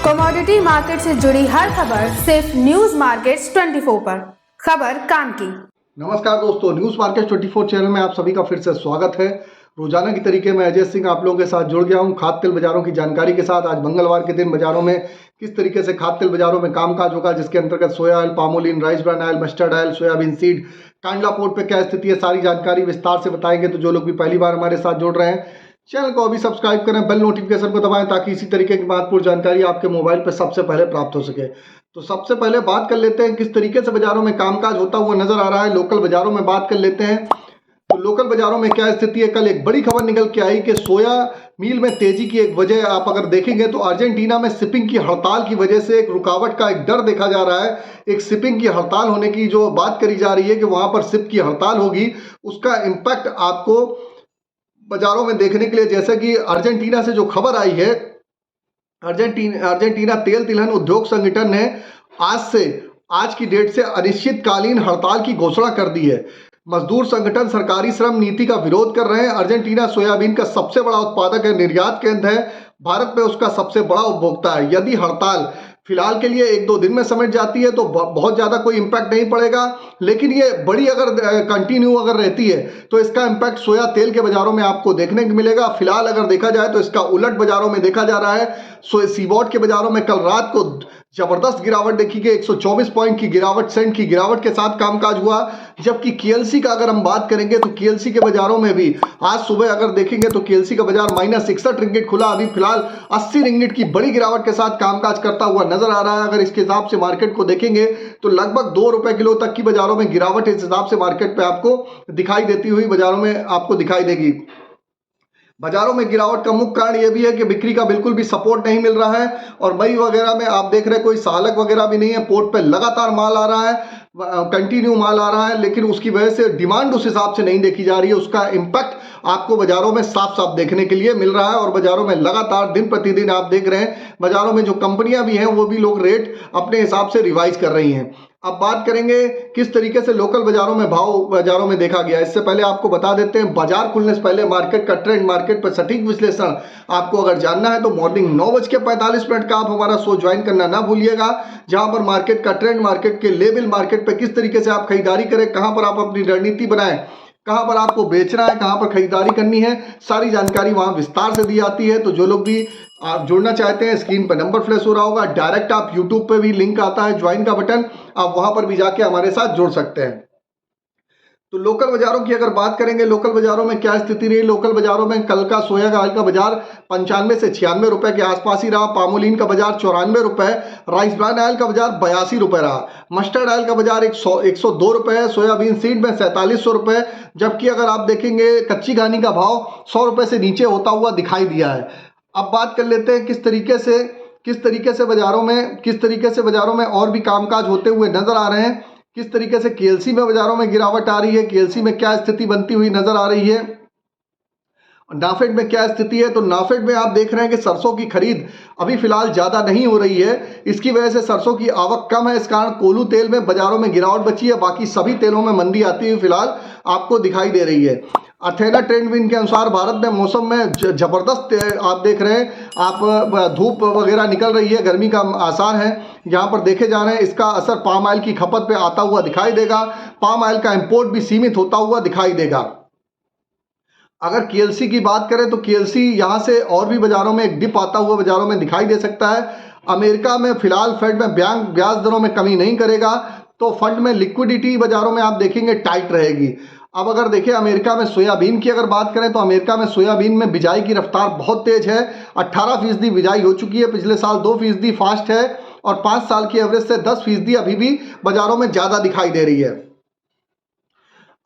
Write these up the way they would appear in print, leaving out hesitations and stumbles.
Commodity market से जुड़ी हर खबर सिर्फ न्यूज मार्केट्स 24 पर। खबर काम की। नमस्कार दोस्तों, न्यूज मार्केट 24 चैनल में आप सभी का फिर से स्वागत है। रोजाना की तरीके में अजय सिंह आप लोगों के साथ जुड़ गया हूं खाद्य तेल बाजारों की जानकारी के साथ। आज मंगलवार के दिन बाजारों में किस तरीके से खाद्य तेल बाजारों में कामकाज होगा, जिसके अंतर्गत सोया oil, palmolein, rice bran oil, mustard oil, soybean seed, Kandla port पे क्या स्थिति है, सारी जानकारी विस्तार से बताएंगे। तो जो लोग भी पहली बार हमारे साथ जुड़ रहे हैं, चैनल को अभी सब्सक्राइब करें, बेल नोटिफिकेशन को दबाएं ताकि इसी तरीके की महत्वपूर्ण जानकारी आपके मोबाइल पर सबसे पहले प्राप्त हो सके। तो सबसे पहले बात कर लेते हैं किस तरीके से बाजारों में कामकाज होता हुआ नजर आ रहा है। लोकल बाजारों में बात कर लेते हैं तो लोकल बाजारों में क्या स्थिति है। कल एक बड़ी खबर निकल के आई कि सोया मील में तेजी की एक वजह आप अगर देखेंगे तो अर्जेंटीना में शिपिंग की हड़ताल की वजह से एक रुकावट का एक डर देखा जा रहा है। एक शिपिंग की हड़ताल होने की जो बात करी जा रही है कि वहां पर शिप की हड़ताल होगी, उसका इम्पैक्ट आपको बाजारों में देखने के लिए, जैसे कि अर्जेंटीना से जो खबर आई है, अर्जेंटीना तेल तिलहन उद्योग संगठन ने आज की डेट से अनिश्चितकालीन हड़ताल की घोषणा कर दी है। मजदूर संगठन सरकारी श्रम नीति का विरोध कर रहे हैं। अर्जेंटीना सोयाबीन का सबसे बड़ा उत्पादक है, निर्यात केंद्र है, भारत में उसका सबसे बड़ा उपभोक्ता है। यदि हड़ताल फिलहाल के लिए 1-2 दिन में समझ जाती है तो बहुत ज़्यादा कोई इम्पैक्ट नहीं पड़ेगा, लेकिन ये बड़ी अगर कंटिन्यू अगर रहती है तो इसका इम्पैक्ट सोया तेल के बाजारों में आपको देखने को मिलेगा। फिलहाल अगर देखा जाए तो इसका उलट बाजारों में देखा जा रहा है। सीबॉट के बाजारों में कल रात को जबरदस्त गिरावट देखी गई, 124 पॉइंट की गिरावट, सेंट की गिरावट के साथ कामकाज हुआ। जबकि केएलसी का अगर हम बात करेंगे तो केएलसी के बाजारों में भी आज सुबह अगर देखेंगे तो केएलसी का बाजार -61 रिंगिट खुला। अभी फिलहाल 80 रिंगिट की बड़ी गिरावट के साथ कामकाज करता हुआ नजर आ रहा है। अगर इसके हिसाब से मार्केट को देखेंगे तो लगभग 2 रुपए किलो तक की बाजारों में गिरावट इस हिसाब से मार्केट पे आपको दिखाई देती हुई बाजारों में आपको दिखाई देगी। बाजारों में गिरावट का मुख्य कारण यह भी है कि बिक्री का बिल्कुल भी सपोर्ट नहीं मिल रहा है और मई वगैरह में आप देख रहे हैं कोई सालक वगैरह भी नहीं है। पोर्ट पे लगातार माल आ रहा है, कंटिन्यू माल आ रहा है, लेकिन उसकी वजह से डिमांड उस हिसाब से नहीं देखी जा रही है। उसका इम्पैक्ट आपको बाजारों में साफ साफ देखने के लिए मिल रहा है और बाजारों में लगातार दिन प्रतिदिन आप देख रहे हैं बाजारों में जो कंपनियां भी हैं वो भी लोग रेट अपने हिसाब से रिवाइज कर रही हैं। अब बात करेंगे किस तरीके से लोकल बाजारों में भाव बाजारों में देखा गया। इससे पहले आपको बता देते हैं बाजार खुलने से पहले मार्केट का ट्रेंड, मार्केट पर सटीक विश्लेषण आपको अगर जानना है तो मॉर्निंग 9:45 का आप हमारा शो ज्वाइन करना ना भूलिएगा, जहां पर मार्केट का ट्रेंड, मार्केट के लेवल, मार्केट पर किस तरीके से आप खरीदारी करें, कहां पर आप अपनी रणनीति बनाएं, कहां पर आपको बेचना है, कहां पर खरीदारी करनी है, सारी जानकारी वहां विस्तार से दी जाती है। तो जो लोग भी आप जुड़ना चाहते हैं, स्क्रीन पर नंबर फ्लैश हो रहा होगा, डायरेक्ट आप यूट्यूब पे भी लिंक आता है ज्वाइन का बटन, आप वहां पर भी जाके हमारे साथ जुड़ सकते हैं। तो लोकल बाजारों की अगर बात करेंगे, लोकल बाजारों में क्या स्थिति रही। लोकल बाजारों में कल का सोया ऑयल का बाजार 95 से 96 रुपए के आसपास ही रहा। पामोलिन का बाजार 94 रुपए, राइस ब्रान ऑयल का बाजार 82 रुपए रहा, मस्टर्ड ऑयल का बाजार 102 रुपए, सोयाबीन सीड में 4700 रुपए। जबकि अगर आप देखेंगे कच्ची घानी का भाव 100 रुपए से नीचे होता हुआ दिखाई दिया है। अब बात कर लेते हैं किस तरीके से बाजारों में और भी कामकाज होते हुए नजर आ रहे हैं। किस तरीके से केएलसी में बाजारों में गिरावट आ रही है, केएलसी में क्या स्थिति बनती हुई नजर आ रही है, नाफेड में क्या स्थिति है। तो नाफेड में आप देख रहे हैं कि सरसों की खरीद अभी फिलहाल ज्यादा नहीं हो रही है। इसकी वजह से सरसों की आवक कम है, इस कारण कोल्हू तेल में बाजारों में गिरावट बची है। बाकी सभी तेलों में मंदी आती हुई फिलहाल आपको दिखाई दे रही है। अथेना ट्रेंड विन के अनुसार भारत में मौसम में जबरदस्त आप देख रहे हैं, आप धूप वगैरह निकल रही है, गर्मी का आसार है यहाँ पर देखे जा रहे हैं। इसका असर पाम ऑयल की खपत पे आता हुआ दिखाई देगा। पाम ऑयल का इंपोर्ट भी सीमित होता हुआ दिखाई देगा। अगर केएलसी की बात करें तो केएलसी यहाँ से और भी बाजारों में एक डिप आता हुआ बाजारों में दिखाई दे सकता है। अमेरिका में फिलहाल फेड में ब्याज दरों में कमी नहीं करेगा तो फंड में लिक्विडिटी बाजारों में आप देखेंगे टाइट रहेगी। अब अगर देखें अमेरिका में सोयाबीन की अगर बात करें तो अमेरिका में सोयाबीन में बिजाई की रफ्तार बहुत तेज है। 18% बिजाई हो चुकी है, पिछले साल 2% फास्ट है और 5 साल की एवरेज से 10% अभी भी बाजारों में ज्यादा दिखाई दे रही है।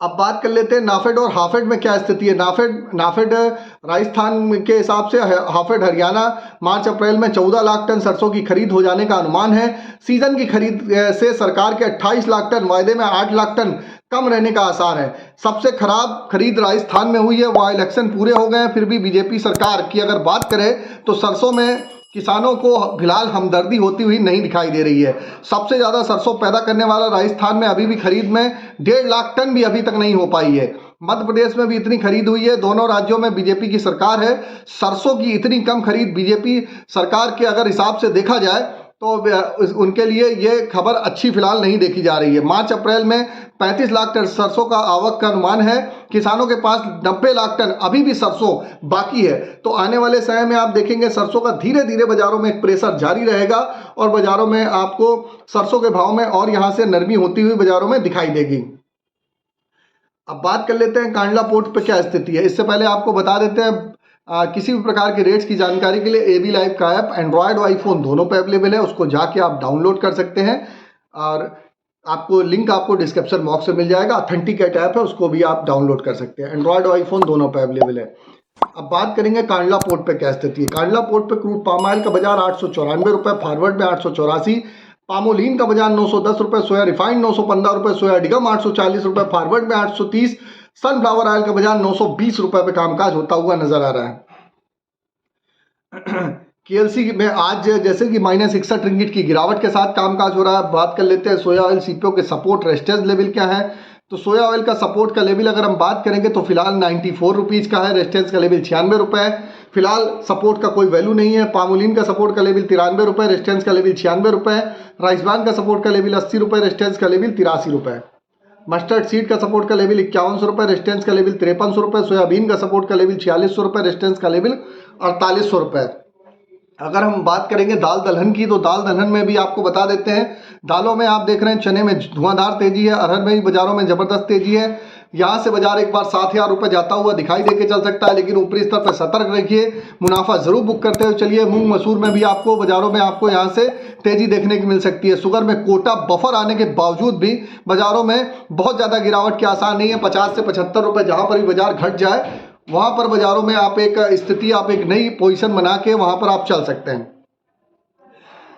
अब बात कर लेते हैं नाफेड और हाफेड में क्या स्थिति है। नाफेड राजस्थान के हिसाब से, हाफेड हरियाणा मार्च अप्रैल में 14 लाख टन सरसों की खरीद हो जाने का अनुमान है। सीजन की खरीद से सरकार के 28 लाख टन, वायदे में 8 लाख टन कम रहने का आसार है। सबसे खराब खरीद राजस्थान में हुई है। वहाँ इलेक्शन पूरे हो गए हैं, फिर भी बीजेपी सरकार की अगर बात करें तो सरसों में किसानों को फिलहाल हमदर्दी होती हुई नहीं दिखाई दे रही है। सबसे ज़्यादा सरसों पैदा करने वाला राजस्थान में अभी भी खरीद में 1.5 लाख टन भी अभी तक नहीं हो पाई है। मध्य प्रदेश में भी इतनी खरीद हुई है, दोनों राज्यों में बीजेपी की सरकार है। सरसों की इतनी कम खरीद बीजेपी सरकार के अगर हिसाब से देखा जाए तो उनके लिए ये खबर अच्छी फिलहाल नहीं देखी जा रही है। मार्च अप्रैल में 35 लाख टन सरसों का आवक का अनुमान है। किसानों के पास 90 लाख टन अभी भी सरसों बाकी है। तो आने वाले समय में आप देखेंगे सरसों का धीरे धीरे बाजारों में एक प्रेशर जारी रहेगा और बाजारों में आपको सरसों के भाव में और यहाँ से नरमी होती हुई बाजारों में दिखाई देगी। अब बात कर लेते हैं कांडला पोर्ट पे क्या स्थिति है। इससे पहले आपको बता देते हैं किसी भी प्रकार के रेट्स की जानकारी के लिए एबी लाइव का ऐप एंड्रॉयड और आईफोन दोनों पे अवेलेबल है, उसको जाके आप डाउनलोड कर सकते हैं और आपको लिंक आपको डिस्क्रिप्शन बॉक्स में मिल जाएगा। ऑथेंटिकेट ऐप है, उसको भी आप डाउनलोड कर सकते हैं। एंड्रॉयड और आईफोन दोनों पे अवेलेबल है। अब बात करेंगे कांडला पोर्ट पे क्या स्थिति है। कांडला पोर्ट पे क्रूड पाम ऑयल का बाजार 894 रुपये, फॉरवर्ड में 884, पामोलीन का बाजार 910 रुपये, सोया रिफाइंड 915 रुपये, सोया डिगम 840 रुपये, फॉरवर्ड में 830, सनफ्लावर ऑयल का बाजार 920 रुपये पे कामकाज होता हुआ नजर आ रहा है। केएलसी में आज जैसे कि -61 रिंगिट की गिरावट के साथ कामकाज हो रहा है। बात कर लेते हैं सोया ऑयल सीपीओ के सपोर्ट रेजिस्टेंस लेवल क्या है। तो सोया ऑयल का सपोर्ट का लेवल अगर हम बात करेंगे तो फिलहाल 94 रुपीज़ का है, रेजिस्टेंस का लेवल 96 रुपये है। फिलहाल सपोर्ट का कोई वैल्यू नहीं है। पामोलिन का सपोर्ट का लेवल 93 रुपये, रेजिस्टेंस का लेवल 96 रुपये। राइसबान का सपोर्ट का लेवल 80 रुपये, रेजिस्टेंस का लेवल 83 रुपये। मस्टर्ड सीड का सपोर्ट का लेवल 5100 रुपये, रेजिस्टेंस का लेवल 5300 रुपये। सोयाबीन का सपोर्ट का लेवल 4600 रुपये, रेजिस्टेंस का लेवल 4800 रुपये। अगर हम बात करेंगे दाल दलहन की तो दाल दलहन में भी आपको बता देते हैं, दालों में आप देख रहे हैं चने में धुआंधार तेजी है, अरहर में भी बाजारों में जबरदस्त तेजी है। यहाँ से बाजार एक बार 7000 रुपये जाता हुआ दिखाई देके चल सकता है, लेकिन ऊपरी स्तर पर सतर्क रखिए, मुनाफा जरूर बुक करते हुए चलिए। मूंग मसूर में भी आपको बाजारों में आपको यहाँ से तेजी देखने की मिल सकती है। शुगर में कोटा बफर आने के बावजूद भी बाजारों में बहुत ज़्यादा गिरावट के आसार नहीं है। 50 से 75 रुपये जहाँ पर भी बाजार घट जाए वहाँ पर बाजारों में आप एक स्थिति, आप एक नई पोजीशन बना के वहाँ पर आप चल सकते हैं।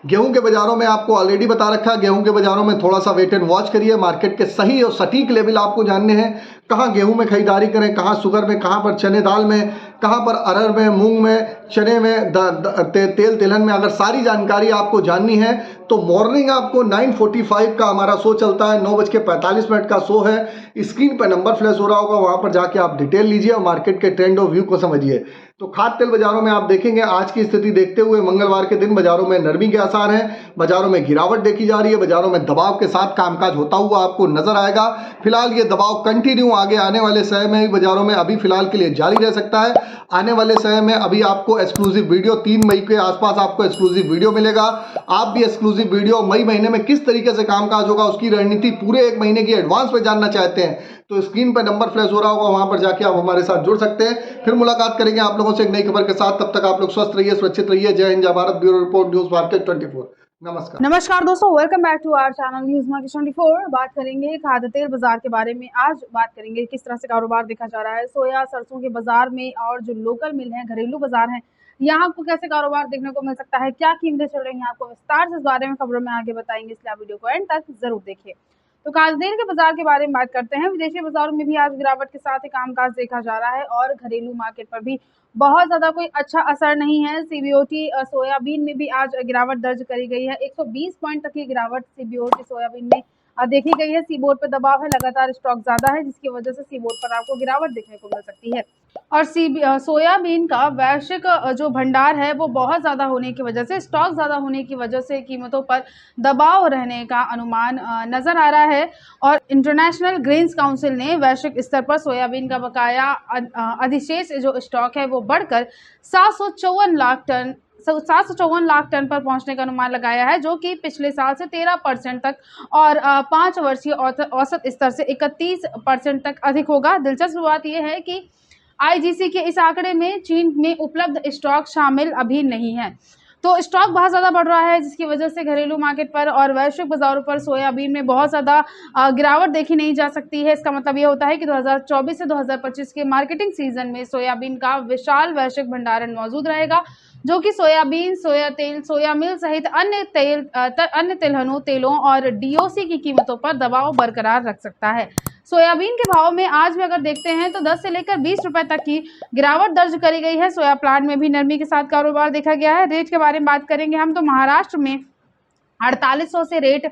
गेहूं के बाजारों में आपको ऑलरेडी बता रखा है, गेहूं के बाजारों में थोड़ा सा वेट एंड वॉच करिए। मार्केट के सही और सटीक लेवल आपको जानने हैं, कहाँ गेहूं में खरीदारी करें, कहाँ शुगर में, कहाँ पर चने दाल में, कहाँ पर अरहर में, मूंग में, चने में, तेल तिलहन में। अगर सारी जानकारी आपको जाननी है तो मॉर्निंग आपको 9:45 का हमारा शो चलता है, 9:45 का शो है। स्क्रीन पर नंबर फ्लैश हो रहा होगा, वहाँ पर जाके आप डिटेल लीजिए और मार्केट के ट्रेंड और व्यू को समझिए। तो खाद्य तेल बाजारों में आप देखेंगे आज की स्थिति देखते हुए मंगलवार के दिन बाजारों में नरमी के आसार हैं, बाजारों में गिरावट देखी जा रही है, बाजारों में दबाव के साथ कामकाज होता हुआ आपको नजर आएगा। फिलहाल ये दबाव कंटिन्यू आगे आने वाले समय में भी बाजारों में अभी फिलहाल के लिए जारी रह सकता है। आने वाले समय में अभी आपको एक्सक्लूसिव वीडियो 3 मई के आसपास आपको एक्सक्लूसिव वीडियो मिलेगा। आप भी एक्सक्लूसिव वीडियो मई महीने में किस तरीके से कामकाज होगा उसकी रणनीति पूरे 1 महीने की एडवांस में जानना चाहते हैं तो स्क्रीन पर नंबर फ्लैश हो रहा होगा, वहां पर जाके आप हमारे साथ जुड़ सकते हैं। फिर मुलाकात करेंगे आप लोगों से एक नई खबर के साथ। तब तक आप लोग स्वस्थ रहिए, सुरक्षित रहिए। जय हिंद, जय Bharat. Bureau report, news market 24। नमस्कार दोस्तों, welcome back to our channel news market 24। बात करेंगे खाद्य तेल बाजार के बारे में। आज बात करेंगे किस तरह से कारोबार देखा जा रहा है सोया सरसों के बाजार में, और जो लोकल मिल है, घरेलू बाजार है, यहाँ आपको कैसे कारोबार देखने को मिल सकता है, क्या कीमतें चल रही हैं, आपको विस्तार से इस बारे में खबरों में आगे बताएंगे, इसलिए आप वीडियो को एंड तक जरूर देखिए। तो खाद्य तेल के बाजार के बारे में बात करते हैं। विदेशी बाजारों में भी आज गिरावट के साथ ही कामकाज देखा जा रहा है और घरेलू मार्केट पर भी बहुत ज्यादा कोई अच्छा असर नहीं है। सीबीओटी सोयाबीन में भी आज गिरावट दर्ज करी गई है। 120 पॉइंट तक की गिरावट सीबीओटी सोयाबीन में देखी गई है। सीबोर्ड पर दबाव है, लगातार स्टॉक ज्यादा है, जिसकी वजह से सीबोर्ड पर आपको गिरावट देखने को मिल सकती है। और सोयाबीन का वैश्विक जो भंडार है वो बहुत ज़्यादा होने की वजह से, स्टॉक ज़्यादा होने की वजह से कीमतों पर दबाव रहने का अनुमान नज़र आ रहा है। और इंटरनेशनल ग्रेन्स काउंसिल ने वैश्विक स्तर पर सोयाबीन का बकाया अधिशेष जो स्टॉक है वो बढ़कर 754 लाख टन पर पहुंचने का अनुमान लगाया है, जो कि पिछले साल से 13% तक और 5 वर्षीय औसत स्तर से 31% तक अधिक होगा। दिलचस्प बात यह है कि आईजीसी के इस आंकड़े में चीन में उपलब्ध स्टॉक शामिल अभी नहीं है। तो स्टॉक बहुत ज़्यादा बढ़ रहा है, जिसकी वजह से घरेलू मार्केट पर और वैश्विक बाजारों पर सोयाबीन में बहुत ज़्यादा गिरावट देखी नहीं जा सकती है। इसका मतलब ये होता है कि 2024 से 2025 के मार्केटिंग सीजन में सोयाबीन का विशाल वैश्विक भंडारण मौजूद रहेगा, जो कि सोयाबीन, सोया तेल, सोया मिल सहित अन्य तिलहनों, तेलों और डीओसी की कीमतों पर दबाव बरकरार रख सकता है। सोयाबीन के भाव में आज भी अगर देखते हैं तो 10 से लेकर 20 रुपए तक की गिरावट दर्ज करी गई है। सोया प्लांट में भी नरमी के साथ कारोबार देखा गया है। रेट के बारे में बात करेंगे हम तो महाराष्ट्र में 4800 से रेट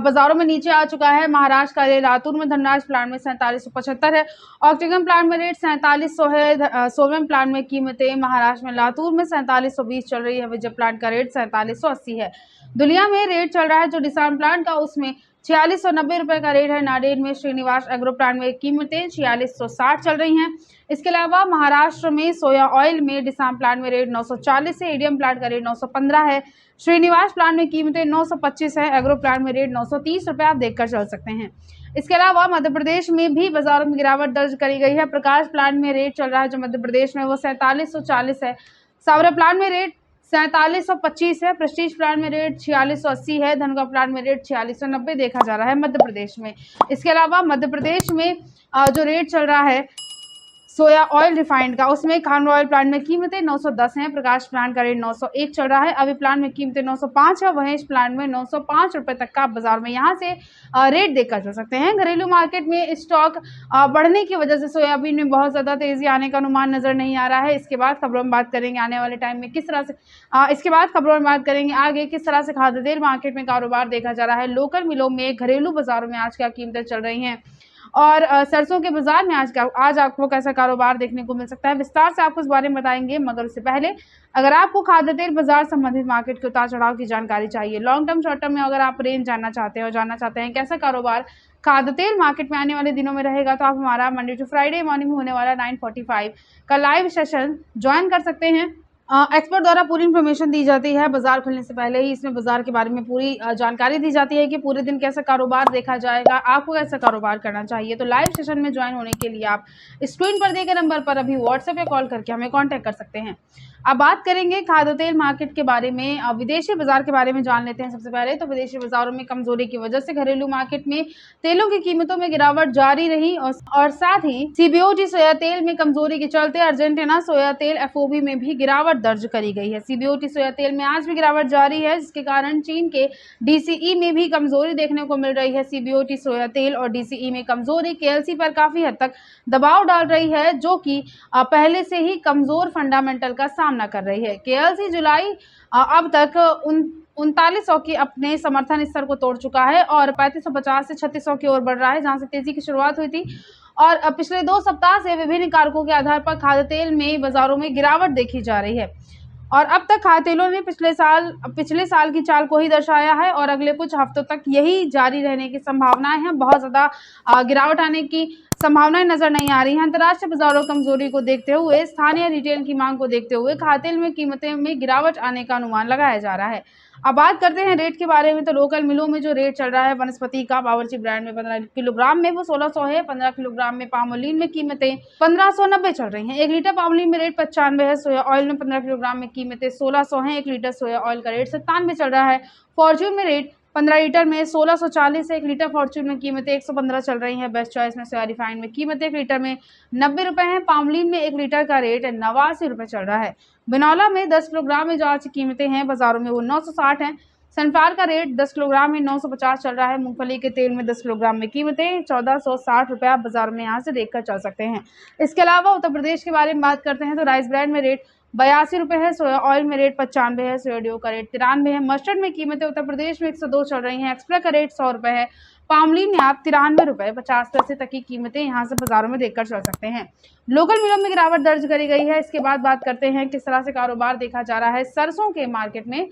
बाजारों में नीचे आ चुका है। महाराष्ट्र का रेट लातूर में धनराज प्लांट में 4775 है। ऑक्सीजन प्लांट में रेट 4700 है। सोडियम प्लांट में कीमतें महाराष्ट्र में लातूर में 4720 चल रही है। विजय प्लांट का रेट 4780 है। दुलिया में रेट चल रहा है जो डिसान प्लांट का, उसमें 4690 रुपए का रेट है। नाडेर में श्रीनिवास एग्रो प्लांट में कीमतें 4660 चल रही हैं। इसके अलावा महाराष्ट्र में सोया ऑयल में डिसाम प्लांट में रेट 940 है। एडीएम प्लांट का रेट 915 है। श्रीनिवास प्लांट में कीमतें 925 है। एग्रो प्लांट में रेट 930 रुपए आप देखकर चल सकते हैं। इसके अलावा मध्य प्रदेश में भी बाजारों में गिरावट दर्ज करी गई है। प्रकाश प्लांट में रेट चल रहा है जो मध्य प्रदेश में, वो 4740 है। सावरा प्लांट में रेट 4725 है। प्रेस्टीज प्लांट में रेट 4680 है। धनगा प्लांट में रेट 4690 देखा जा रहा है मध्य प्रदेश में। इसके अलावा मध्य प्रदेश में जो रेट चल रहा है सोया ऑयल रिफाइंड का, उसमें खान ऑयल प्लांट में कीमतें 910 हैं। प्रकाश प्लांट का रेट 901 चल रहा है। अभी प्लांट में कीमतें 905 है। वहीं इस प्लांट में 905 रुपए तक का बाजार में यहाँ से रेट देखकर चल सकते हैं। घरेलू मार्केट में स्टॉक बढ़ने की वजह से सोयाबीन में बहुत ज्यादा तेजी आने का अनुमान नजर नहीं आ रहा है। इसके बाद खबरों में बात करेंगे आने वाले टाइम में किस तरह से इसके बाद खबरों में बात करेंगे आगे किस तरह से खाद्य तेल मार्केट में कारोबार देखा जा रहा है। लोकल मिलों में, घरेलू बाजारों में आज क्या कीमतें चल रही हैं और सरसों के बाजार में आज आपको कैसा कारोबार देखने को मिल सकता है, विस्तार से आपको इस बारे में बताएंगे। मगर उससे पहले अगर आपको खाद्य तेल बाजार संबंधित मार्केट के उतार चढ़ाव की जानकारी चाहिए, लॉन्ग टर्म शॉर्ट टर्म में अगर आप रेंज जानना चाहते हैं और जानना चाहते हैं कैसा कारोबार खाद्य तेल मार्केट में आने वाले दिनों में रहेगा, तो आप हमारा मंडे टू फ्राइडे मॉर्निंग में होने वाला 9:45 का लाइव सेशन ज्वाइन कर सकते हैं। एक्सपर्ट द्वारा पूरी इन्फॉर्मेशन दी जाती है। बाजार खुलने से पहले ही इसमें बाजार के बारे में पूरी जानकारी दी जाती है कि पूरे दिन कैसा कारोबार देखा जाएगा, आपको कैसा कारोबार करना चाहिए। तो लाइव सेशन में ज्वाइन होने के लिए आप स्क्रीन पर दिए गए नंबर पर अभी व्हाट्सएप या कॉल करके हमें कांटेक्ट कर सकते हैं। अब बात करेंगे खाद्य तेल मार्केट के बारे में, विदेशी बाजार के बारे में जान लेते हैं। सबसे पहले तो विदेशी बाजारों में कमजोरी की वजह से घरेलू मार्केट में तेलों की कीमतों में गिरावट जारी रही और साथ ही सीबीओटी सोया तेल में कमजोरी के चलते अर्जेंटीना सोया तेल एफओबी में भी गिरावट दर्ज करी गई है। सीबीओटी सोया तेल में आज भी गिरावट जारी है, जिसके कारण चीन के डीसीई में भी कमजोरी देखने को मिल रही है। सीबीओटी सोया तेल और डीसीई में कमजोरी केएलसी पर काफी हद तक दबाव डाल रही है, जो कि पहले से ही कमजोर फंडामेंटल का सामना कर रही है। केएलसी जुलाई अब तक 3900 की अपने समर्थन स्तर को तोड़ चुका है और 3550 से 3600 की ओर बढ़ रहा है, जहां से तेजी की शुरुआत हुई थी। और पिछले 2 सप्ताह से विभिन्न कारकों के आधार पर खाद्य तेल में बाजारों में गिरावट देखी जा रही है और अब तक खाद्य तेलों ने पिछले साल की चाल को ही दर्शाया है और अगले कुछ हफ्तों तक यही जारी रहने की संभावनाएं हैं। बहुत ज्यादा गिरावट आने की संभावनाएं नजर नहीं आ रही हैं। अंतर्राष्ट्रीय बाजारों कमजोरी को देखते हुए, स्थानीय रिटेल की मांग को देखते हुए खाद्य तेल में कीमतें में गिरावट आने का अनुमान लगाया जा रहा है। अब बात करते हैं रेट के बारे में, तो लोकल मिलों में जो रेट चल रहा है वनस्पति का बावर्ची ब्रांड में 15 किलोग्राम में वो 1600 है। 15 किलोग्राम में पामोलिन में कीमतें 1590 चल रही हैं। 1 लीटर पामोलिन में रेट 95 है। सोया ऑयल में 15 किलोग्राम में कीमतें 1600 हैं। 1 लीटर सोया ऑयल का रेट 97 चल रहा है। फॉर्च्यून में रेट 15 लीटर में 1640 है। 1 लीटर फॉर्च्यून में कीमतें 115 चल रही हैं। बेस्ट चॉइस में सोया रिफाइंड में कीमतें 1 लीटर में 90 रुपए हैं। पामोलिन में 1 लीटर का रेट 89 रुपए चल रहा है। बिनौला में 10 किलोग्राम में जो आज की कीमतें हैं बाजारों में वो 960 हैं। सनफ्लावर का रेट 10 किलोग्राम में 950 चल रहा है। मूंगफली के तेल में 10 किलोग्राम में कीमतें 1460 रुपए आप बाजार में यहाँ से देखकर चल सकते हैं। इसके अलावा उत्तर प्रदेश के बारे में बात करते हैं तो राइस ब्रांड में रेट 82 रुपए है। सोया ऑयल में रेट 95 है। सोया डियो का रेट 93 है। मस्टर्ड में कीमतें उत्तर प्रदेश में 102 चल रही हैं। एक्सप्रेस का रेट 100 रुपए है। पामोलिन में आप 93 रुपए 50 पैसे तक की कीमतें यहाँ से बाजारों में देखकर चल सकते हैं। लोकल मिलों में गिरावट दर्ज करी गई है। इसके बाद बात करते हैं किस तरह से कारोबार देखा जा रहा है सरसों के मार्केट में,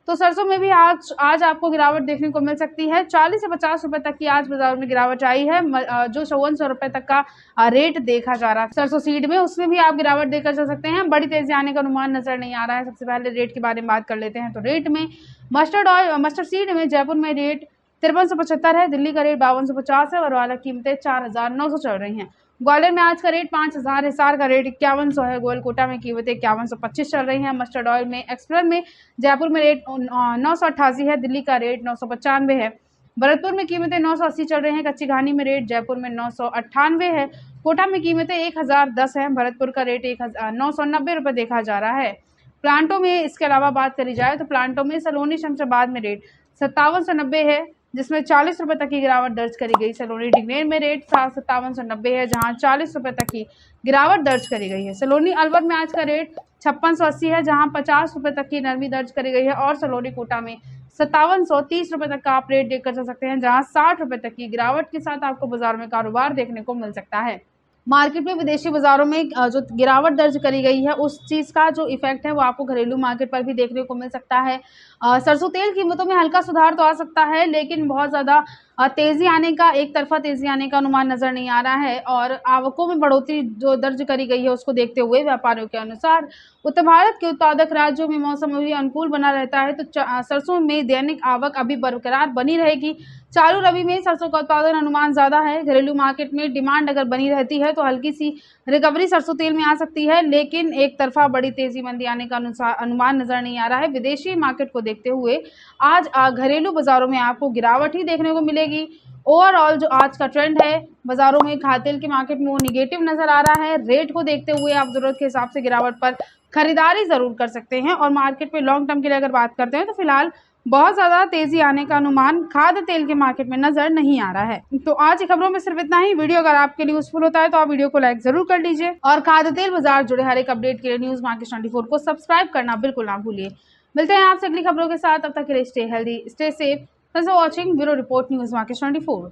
तो सरसों में भी आज आपको गिरावट देखने को मिल सकती है। 40 से 50 रुपए तक की आज बाजार में गिरावट आई है। जो 5400 रुपए तक का रेट देखा जा रहा है सरसों सीड में, उसमें भी आप गिरावट देखकर चल सकते हैं। बड़ी तेजी आने का अनुमान नजर नहीं आ रहा है। सबसे पहले रेट के बारे में बात कर लेते हैं, तो रेट में मस्टर्ड सीड में जयपुर में रेट 5375 है। दिल्ली का रेट 5250 है और वाला कीमतें 4900 चल रही हैं। ग्वालियर में आज का रेट 5000, हिसार का रेट 5100 है। गोलकोटा में कीमतें 5125 चल रही हैं। मस्टर्ड ऑयल में एक्सप्रेस में जयपुर में रेट 988 है। दिल्ली का रेट 995 है। भरतपुर में कीमतें 980 चल रही हैं। कच्ची घानी में रेट जयपुर में 998 है। कोटा में कीमतें 1010 है। भरतपुर का रेट 990 रुपये देखा जा रहा है। प्लांटों में इसके अलावा बात करी जाए तो प्लांटों में सलोनी शमशाबाद में रेट 5790 है, जिसमें 40 रुपए तक की गिरावट दर्ज करी गई। सलोनी डिग्नेर में रेट 5790 है, जहां 40 रुपए तक की गिरावट दर्ज करी गई है। सलोनी अलवर में आज का रेट 5680 है, जहां 50 रुपए तक की नरमी दर्ज करी गई है और सलोनी कोटा में 5730 रुपए तक का आप रेट देखकर चल सकते हैं, जहां 60 रुपए तक की गिरावट के साथ आपको बाजार में कारोबार देखने को मिल सकता है। मार्केट में विदेशी बाजारों में जो गिरावट दर्ज करी गई है, उस चीज़ का जो इफेक्ट है वो आपको घरेलू मार्केट पर भी देखने को मिल सकता है। सरसों तेल कीमतों में हल्का सुधार तो आ सकता है, लेकिन बहुत ज़्यादा तेज़ी आने का, एक तरफा तेज़ी आने का अनुमान नज़र नहीं आ रहा है। और आवकों में बढ़ोतरी जो दर्ज करी गई है, उसको देखते हुए व्यापारियों के अनुसार उत्तर भारत के उत्पादक राज्यों में मौसम अभी अनुकूल बना रहता है, तो सरसों में दैनिक आवक अभी बरकरार बनी रहेगी। चालू रबी में सरसों का उत्पादन अनुमान ज़्यादा है। घरेलू मार्केट में डिमांड अगर बनी रहती है तो हल्की सी रिकवरी सरसों तेल में आ सकती है, लेकिन एक तरफा बड़ी तेजी मंदी आने का अनुमान नजर नहीं आ रहा है। विदेशी मार्केट को देखते हुए आज घरेलू बाजारों में आपको गिरावट ही देखने को मिलेगी। ओवरऑल जो आज का ट्रेंड है बाजारों में, खाद्य तेल के मार्केट में, वो निगेटिव नजर आ रहा है। रेट को देखते हुए आप जरूरत के हिसाब से गिरावट पर खरीदारी जरूर कर सकते हैं। और मार्केट में लॉन्ग टर्म के लिए अगर बात करते हैं तो फिलहाल बहुत ज़्यादा तेजी आने का अनुमान खाद्य तेल के मार्केट में नजर नहीं आ रहा है। तो आज की खबरों में सिर्फ इतना ही। वीडियो अगर आपके लिए यूजफुल होता है तो आप वीडियो को लाइक जरूर कर लीजिए, और खाद्य तेल बाजार जुड़े हर एक अपडेट के लिए न्यूज मार्केट 24 को सब्सक्राइब करना बिल्कुल ना भूलिए। मिलते हैं आपसे अगली खबरों के साथ, तब तक के लिए stay healthy, stay safe. Thanks for watching. Bureau report, news market 24।